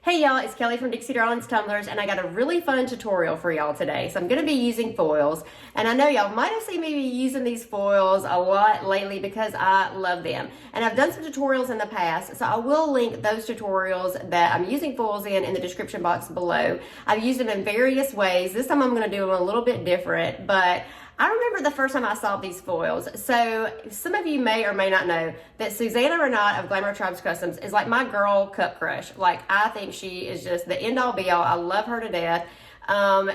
Hey y'all, it's Kelly from Dixie Darlins Tumblers, and I got a really fun tutorial for y'all today. So I'm going to be using foils, and I know y'all might have seen me be using these foils a lot lately because I love them. And I've done some tutorials in the past, so I will link those tutorials that I'm using foils in the description box below. I've used them in various ways. This time I'm going to do them a little bit different, but I remember the first time I saw these foils. So some of you may or may not know that Susanna Renat of Glamour Tribes Customs is like my girl cup crush. Like, I think she is just the end all be all. I love her to death.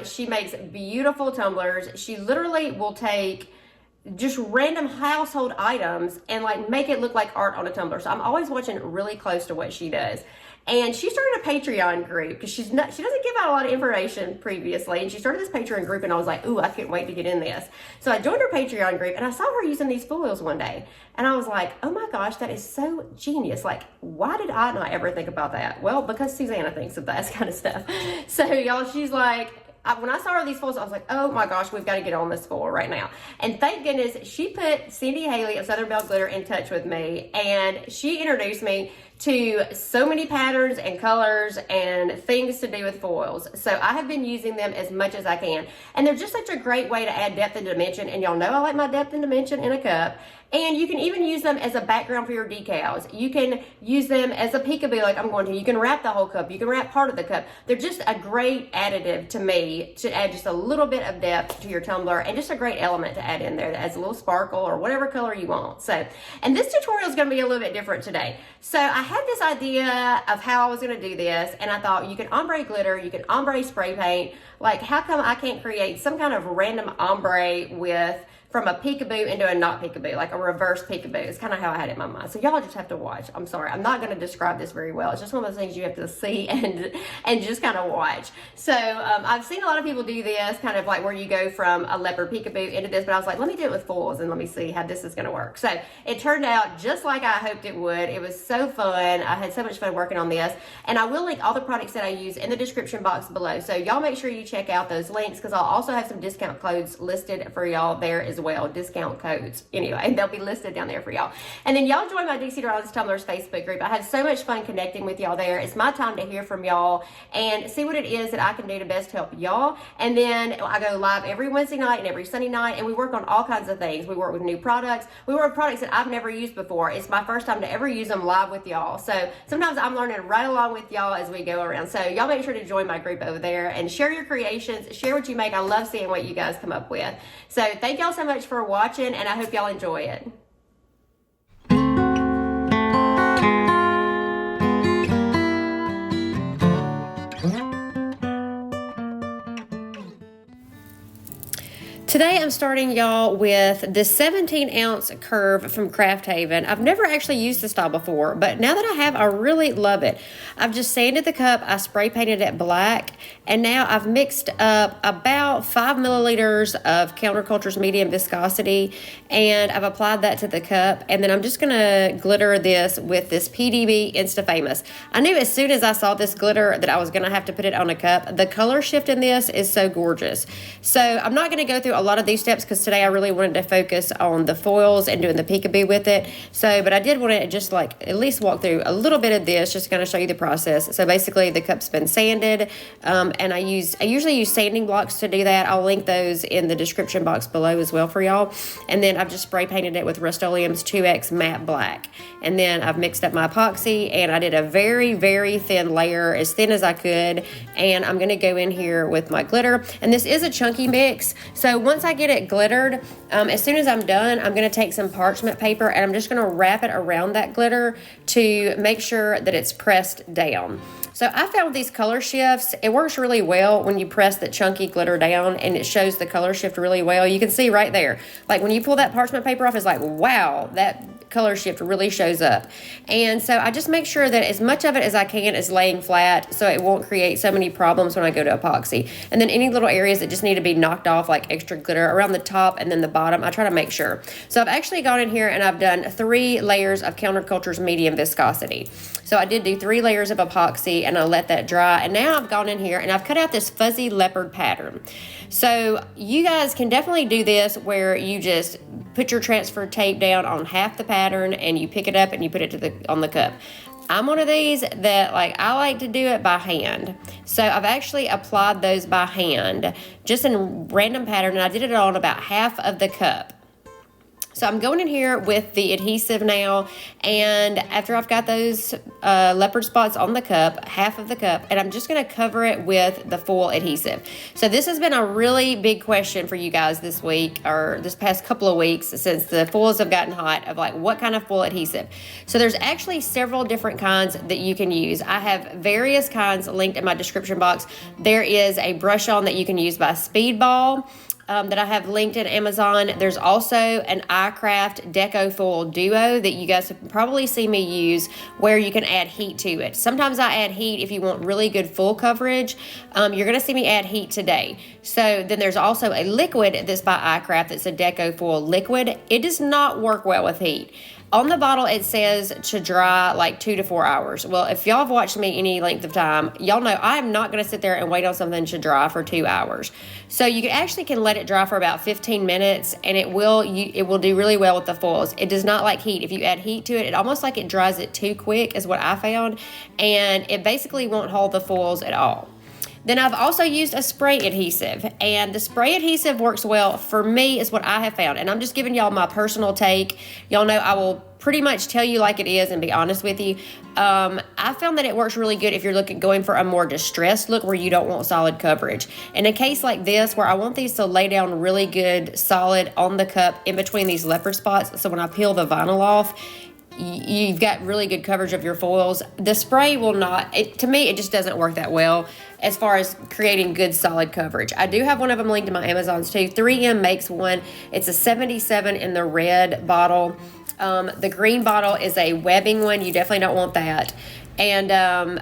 She makes beautiful tumblers. She literally will take just random household items and like make it look like art on a tumbler. So I'm always watching really close to what she does. And she started a Patreon group because she doesn't give out a lot of information previously. And she started this Patreon group, and I was like, ooh, I can't wait to get in this. So I joined her Patreon group, and I saw her using these foils one day. And I was like, oh my gosh, that is so genius. Like, why did I not ever think about that? Well, because Susanna thinks of that kind of stuff. So y'all, she's like, when I saw her these foils, I was like, oh my gosh, we've got to get on this foil right now. And thank goodness she put Cindy Haley of Southern Belle Glitter in touch with me, and she introduced me to so many patterns and colors and things to do with foils. So I have been using them as much as I can. And they're just such a great way to add depth and dimension. And y'all know I like my depth and dimension in a cup. And you can even use them as a background for your decals. You can use them as a peekaboo like I'm going to. You can wrap the whole cup. You can wrap part of the cup. They're just a great additive to me to add just a little bit of depth to your tumbler, and just a great element to add in there that adds a little sparkle or whatever color you want. So, and this tutorial is going to be a little bit different today. So I had this idea of how I was going to do this, and I thought you can ombre glitter, you can ombre spray paint. Like, how come I can't create some kind of random ombre from a peekaboo into a not peekaboo, like a reverse peekaboo? It's kind of how I had it in my mind. So y'all just have to watch. I'm sorry, I'm not going to describe this very well. It's just one of those things you have to see and just kind of watch. So I've seen a lot of people do this, kind of like where you go from a leopard peekaboo into this, but I was like, let me do it with foils and let me see how this is going to work. So it turned out just like I hoped it would. It was so fun. I had so much fun working on this, and I will link all the products that I use in the description box below. So y'all make sure you check out those links, because I'll also have some discount codes listed for y'all there as well. Discount codes anyway, they'll be listed down there for y'all. And then y'all join my Dixie Darlins Tumblers Facebook group. I had so much fun connecting with y'all there. It's my time to hear from y'all and see what it is that I can do to best help y'all. And then I go live every Wednesday night and every Sunday night, and we work on all kinds of things. We work with new products. We work with products that I've never used before. It's my first time to ever use them live with y'all. So sometimes I'm learning right along with y'all as we go around. So y'all make sure to join my group over there and share your creations, share what you make. I love seeing what you guys come up with. So thank y'all so much for watching, and I hope y'all enjoy it. Today I'm starting y'all with the 17-ounce curve from Craft Haven. I've never actually used this style before, but now that I have, I really love it. I've just sanded the cup, I spray painted it black, and now I've mixed up about 5 milliliters of Counterculture's medium viscosity, and I've applied that to the cup, and then I'm just gonna glitter this with this PDB Instafamous. I knew as soon as I saw this glitter that I was gonna have to put it on a cup. The color shift in this is so gorgeous. So I'm not gonna go through a lot of these steps because today I really wanted to focus on the foils and doing the peekaboo with it. So, but I did want to just like at least walk through a little bit of this, just to kind of show you the process. So basically the cup's been sanded, and I usually use sanding blocks to do that. I'll link those in the description box below as well for y'all. And then I've just spray painted it with Rust-Oleum's 2X matte black. And then I've mixed up my epoxy, and I did a very, very thin layer, as thin as I could. And I'm going to go in here with my glitter. And this is a chunky mix. So once I get it glittered, as soon as I'm done, I'm going to take some parchment paper, and I'm just going to wrap it around that glitter to make sure that it's pressed down. So I found these color shifts, it works really well when you press the chunky glitter down, and it shows the color shift really well. You can see right there, like when you pull that parchment paper off, it's like, wow, that color shift really shows up. And so I just make sure that as much of it as I can is laying flat, so it won't create so many problems when I go to epoxy. And then any little areas that just need to be knocked off, like extra glitter around the top and then the bottom, I try to make sure. So I've actually gone in here and I've done 3 layers of Counterculture's medium viscosity. So I did do 3 layers of epoxy, and I let that dry. And now I've gone in here and I've cut out this fuzzy leopard pattern. So you guys can definitely do this where you just put your transfer tape down on half the pattern and you pick it up and you put it on the cup. I'm one of these that I like to do it by hand. So I've actually applied those by hand, just in random pattern, and I did it on about half of the cup. So I'm going in here with the adhesive now, and after I've got those leopard spots on the cup, half of the cup, and I'm just going to cover it with the foil adhesive. So this has been a really big question for you guys this week, or this past couple of weeks since the foils have gotten hot, of what kind of foil adhesive. So there's actually several different kinds that you can use. I have various kinds linked in my description box. There is a brush on that you can use by Speedball, that I have linked in Amazon. There's also an iCraft Deco Foil Duo that you guys have probably seen me use, where you can add heat to it. Sometimes I add heat if you want really good full coverage. You're going to see me add heat today. So then there's also a liquid that's by iCraft that's a Deco Foil liquid. It does not work well with heat. On the bottle, it says to dry 2 to 4 hours. Well, if y'all have watched me any length of time, y'all know I am not going to sit there and wait on something to dry for 2 hours. So you can let it dry for about 15 minutes, and it will do really well with the foils. It does not like heat. If you add heat to it, it almost it dries it too quick, is what I found, and it basically won't hold the foils at all. Then I've also used a spray adhesive, and the spray adhesive works well for me, is what I have found. And I'm just giving y'all my personal take. Y'all know I will pretty much tell you like it is and be honest with you. I found that it works really good if you're going for a more distressed look where you don't want solid coverage. In a case like this, where I want these to lay down really good, solid on the cup in between these leopard spots, so when I peel the vinyl off, you've got really good coverage of your foils. The spray will not, to me, it just doesn't work that well as far as creating good solid coverage. I do have one of them linked in my Amazons too. 3M makes one. It's a 77 in the red bottle. The green bottle is a webbing one. You definitely don't want that. And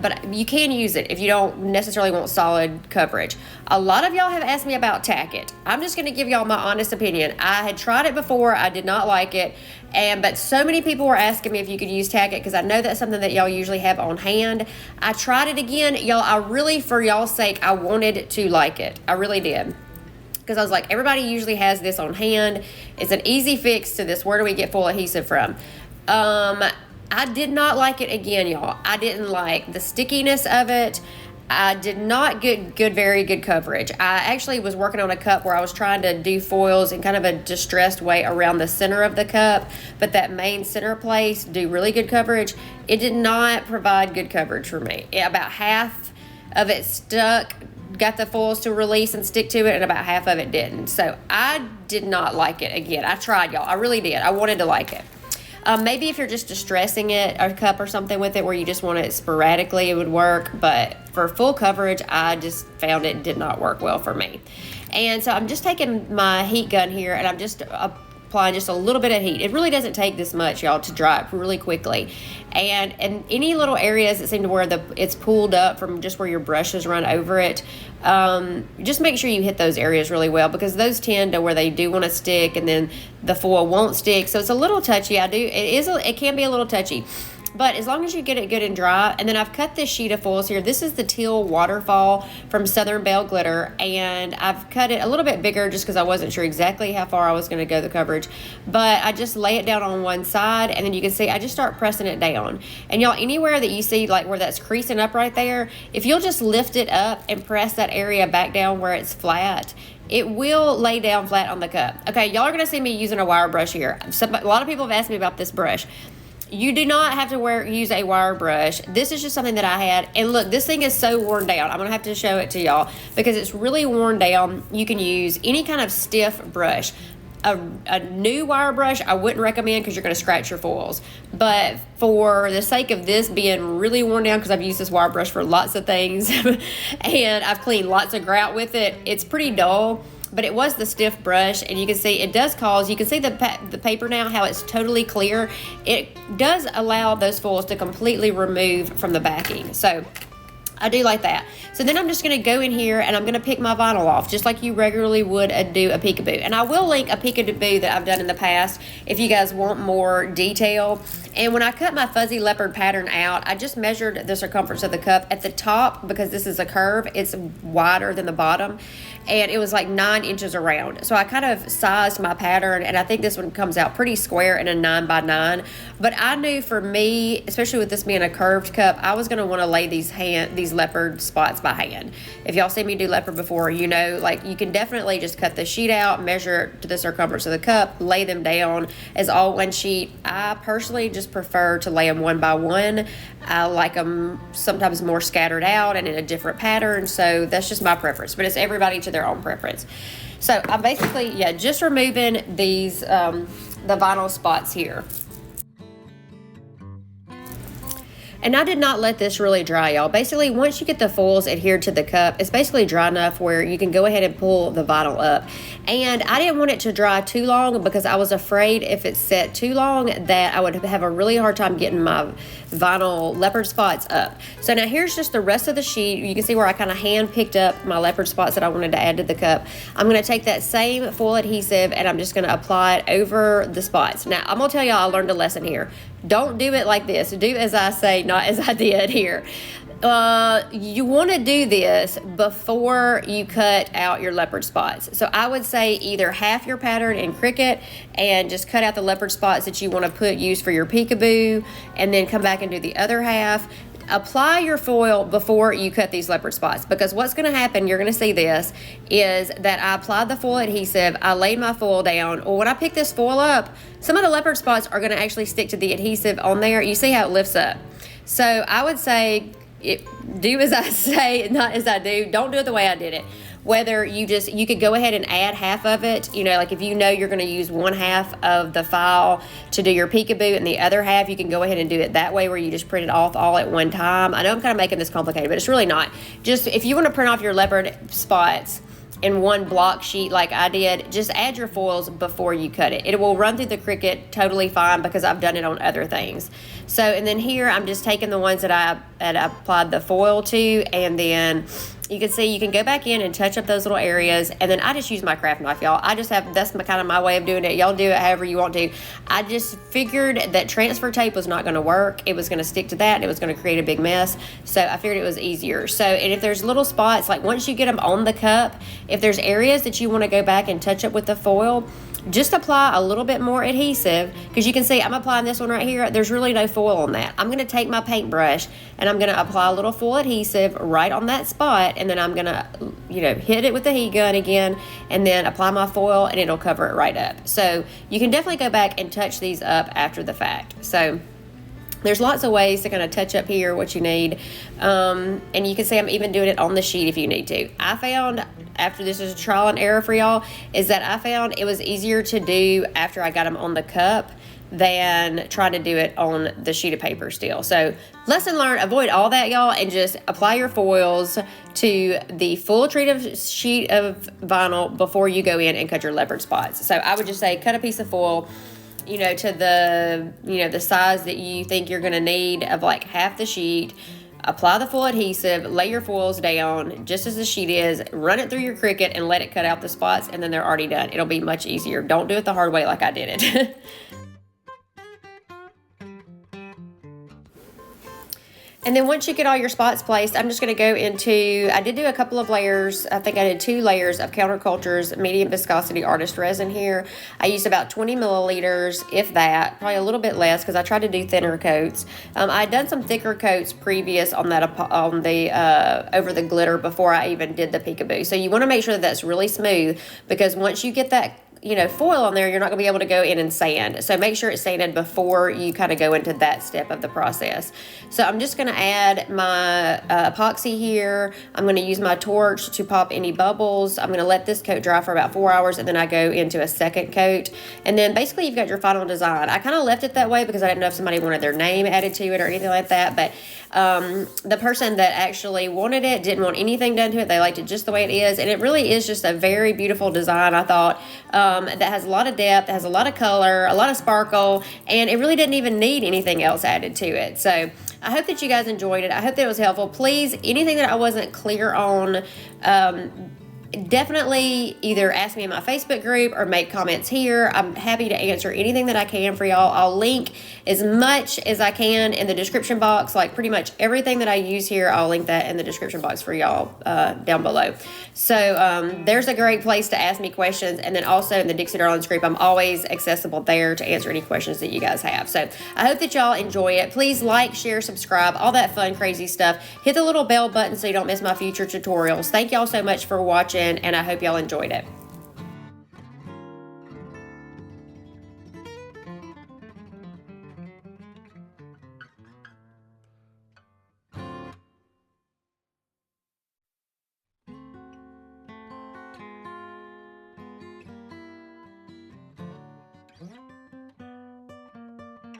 but you can use it if you don't necessarily want solid coverage. A lot of y'all have asked me about Tack It. I'm just going to give y'all my honest opinion. I had tried it before. I did not like it, but so many people were asking me if you could use Tack It, because I know that's something that y'all usually have on hand. I tried it again, y'all. I really, for y'all's sake, I wanted to like it. I really did, because I was like, everybody usually has this on hand. It's an easy fix to this. Where do we get full adhesive from? I did not like it again, y'all. I didn't like the stickiness of it. I did not get very good coverage. I actually was working on a cup where I was trying to do foils in kind of a distressed way around the center of the cup, but that main center place do really good coverage. It did not provide good coverage for me. About half of it stuck, got the foils to release and stick to it, and about half of it didn't. So I did not like it again. I tried, y'all. I really did. I wanted to like it. Maybe if you're just distressing it, a cup or something with it, where you just want it sporadically, it would work. But for full coverage, I just found it did not work well for me. And so I'm just taking my heat gun here, and I'm just applying just a little bit of heat. It really doesn't take this much, y'all, to dry it really quickly. And any little areas that seem to where it's pulled up from just where your brushes run over it, just make sure you hit those areas really well, because those tend to where they do want to stick, and then the foil won't stick. So it's a little touchy. It can be a little touchy. But as long as you get it good and dry. And then I've cut this sheet of foils here. This is the Teal Waterfall from Southern Belle Glitter, and I've cut it a little bit bigger just because I wasn't sure exactly how far I was going to go the coverage. But I just lay it down on one side, and then you can see I just start pressing it down. And y'all, anywhere that you see where that's creasing up right there, if you'll just lift it up and press that area back down where it's flat, it will lay down flat on the cup. Okay, y'all are going to see me using a wire brush here. A lot of people have asked me about this brush. You do not have to use a wire brush. This is just something that I had. And look, this thing is so worn down. I'm going to have to show it to y'all because it's really worn down. You can use any kind of stiff brush. A new wire brush I wouldn't recommend because you're going to scratch your foils. But for the sake of this being really worn down, because I've used this wire brush for lots of things and I've cleaned lots of grout with it, it's pretty dull. But it was the stiff brush, and you can see it does cause, you can see the paper now, how it's totally clear. It does allow those foils to completely remove from the backing. So I do like that. So then I'm just going to go in here and I'm going to pick my vinyl off just like you regularly would do a peekaboo. And I will link a peekaboo that I've done in the past if you guys want more detail. And when I cut my fuzzy leopard pattern out, I just measured the circumference of the cup. At the top, because this is a curve, it's wider than the bottom, and it was like 9 inches around. So I kind of sized my pattern, and I think this one comes out pretty square in a 9 by 9. But I knew for me, especially with this being a curved cup, I was going to want to lay these leopard spots by hand. If y'all seen me do leopard before, you know, like you can definitely just cut the sheet out, measure to the circumference of the cup, lay them down as all one sheet. I personally just prefer to lay them one by one. I like them sometimes more scattered out and in a different pattern, so that's just my preference, but it's everybody to their own preference. So I'm basically, yeah, just removing these, the vinyl spots here. And I did not let this really dry, y'all. Basically, once you get the foils adhered to the cup, it's basically dry enough where you can go ahead and pull the vinyl up. And I didn't want it to dry too long because I was afraid if it set too long that I would have a really hard time getting my vinyl leopard spots up. So now here's just the rest of the sheet. You can see where I kind of hand picked up my leopard spots that I wanted to add to the cup. I'm going to take that same foil adhesive and I'm just going to apply it over the spots. Now, I'm going to tell y'all I learned a lesson here. Don't do it like this. Do as I say, not as I did here. You want to do this before you cut out your leopard spots. So I would say either half your pattern in Cricut and just cut out the leopard spots that you want to use for your peekaboo, and then come back and do the other half. Apply your foil before you cut these leopard spots, because what's going to happen, you're going to see this, is that I applied the foil adhesive, I laid my foil down, or when I pick this foil up, some of the leopard spots are going to actually stick to the adhesive on there. You see how it lifts up. So I would say, do as I say, not as I do. Don't do it the way I did it. Whether you could go ahead and add half of it, you know, like if you know you're going to use one half of the file to do your peekaboo and the other half, you can go ahead and do it that way where you just print it off all at one time. I know I'm kind of making this complicated, but it's really not. Just if you want to print off your leopard spots in one block sheet like I did, just add your foils before you cut it. It will run through the Cricut totally fine because I've done it on other things. So, and then here I'm just taking the ones that I applied the foil to, and then you can see you can go back in and touch up those little areas, and then I just use my craft knife, y'all. That's kind of my way of doing it. Y'all do it however you want to. I just figured that transfer tape was not going to work. It was going to stick to that, and it was going to create a big mess. So I figured it was easier. So, and if there's little spots, like once you get them on the cup, if there's areas that you want to go back and touch up with the foil, just apply a little bit more adhesive, because you can see I'm applying this one right here. There's really no foil on that. I'm going to take my paintbrush and I'm going to apply a little foil adhesive right on that spot, and then I'm going to, you know, hit it with the heat gun again, and then apply my foil, and it'll cover it right up. So you can definitely go back and touch these up after the fact. So there's lots of ways to kind of touch up here what you need. And you can see I'm even doing it on the sheet if you need to. I found, after this is a trial and error for y'all, is that I found it was easier to do after I got them on the cup than trying to do it on the sheet of paper still. So lesson learned, avoid all that, y'all, and just apply your foils to the full sheet of vinyl before you go in and cut your leopard spots. So I would just say cut a piece of foil, you know, to the, you know, the size that you think you're going to need of like half the sheet. Apply the full adhesive, lay your foils down just as the sheet is, run it through your Cricut and let it cut out the spots, and then they're already done. It'll be much easier. Don't do it the hard way like I did it. And then once you get all your spots placed, I'm just going to go into, I did do a couple of layers. I think I did 2 layers of Counterculture's medium viscosity artist resin here. I used about 20 milliliters, if that, probably a little bit less because I tried to do thinner coats. I had done some thicker coats previous on that, on the over the glitter before I even did the peekaboo. So you want to make sure that that's really smooth, because once you get that, you know, foil on there, you're not gonna be able to go in and sand. So make sure it's sanded before you kind of go into that step of the process. So I'm just gonna add my epoxy here. I'm gonna use my torch to pop any bubbles. I'm gonna let this coat dry for about 4 hours, and then I go into a second coat. And then basically you've got your final design. I kind of left it that way because I didn't know if somebody wanted their name added to it or anything like that, but the person that actually wanted it didn't want anything done to it. They liked it just the way it is, and it really is just a very beautiful design, I thought, that has a lot of depth, has a lot of color, a lot of sparkle, and it really didn't even need anything else added to it. So I hope that you guys enjoyed it. I hope that it was helpful. Please, anything that I wasn't clear on, definitely either ask me in my Facebook group or make comments here. I'm happy to answer anything that I can for y'all. I'll link as much as I can in the description box. Like pretty much everything that I use here, I'll link that in the description box for y'all down below. So there's a great place to ask me questions. And then also in the Dixie Darlins group, I'm always accessible there to answer any questions that you guys have. So I hope that y'all enjoy it. Please like, share, subscribe, all that fun, crazy stuff. Hit the little bell button so you don't miss my future tutorials. Thank y'all so much for watching, and I hope y'all enjoyed it.